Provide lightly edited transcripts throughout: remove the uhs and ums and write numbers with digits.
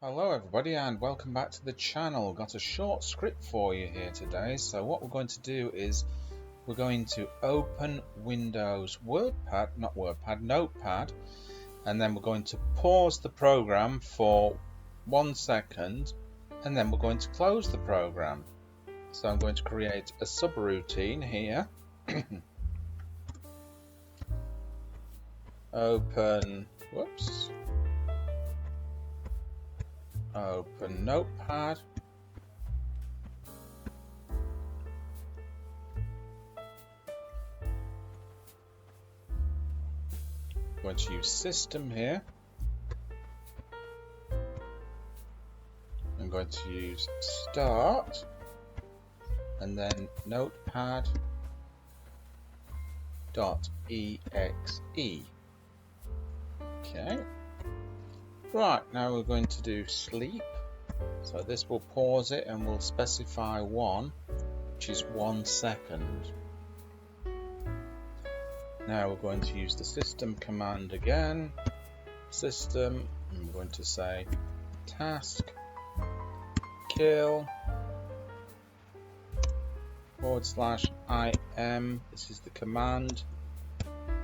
Hello everybody and welcome back to the channel. Got a short script for you here today. So what we're going to do is we're going to open Windows Notepad, and then we're going to pause the program for 1 second and then we're going to close the program. So I'm going to create a subroutine here. Open Notepad. I'm going to use system here. I'm going to use start and then notepad.exe. Okay. Right, now we're going to do sleep. So this will pause it and we'll specify 1, which is 1 second. Now we're going to use the system command again. System, and we're going to say taskkill /im. This is the command.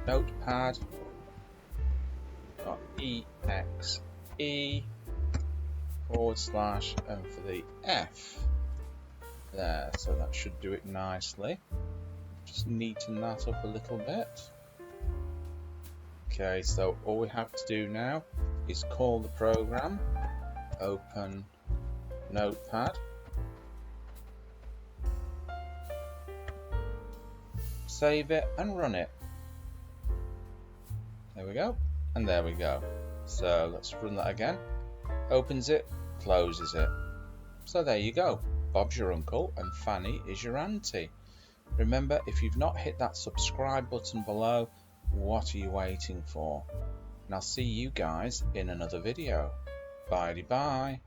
Notepad.exe / and for the F there, so that should do it nicely. Just neaten that up a little bit. Okay, so all we have to do now is call the program, open Notepad, save it and run it. There we go, and there we go. So let's run that again. Opens it, closes it. So there you go. Bob's your uncle and Fanny is your auntie. Remember, if you've not hit that subscribe button below, what are you waiting for? And I'll see you guys in another video. Bye-bye.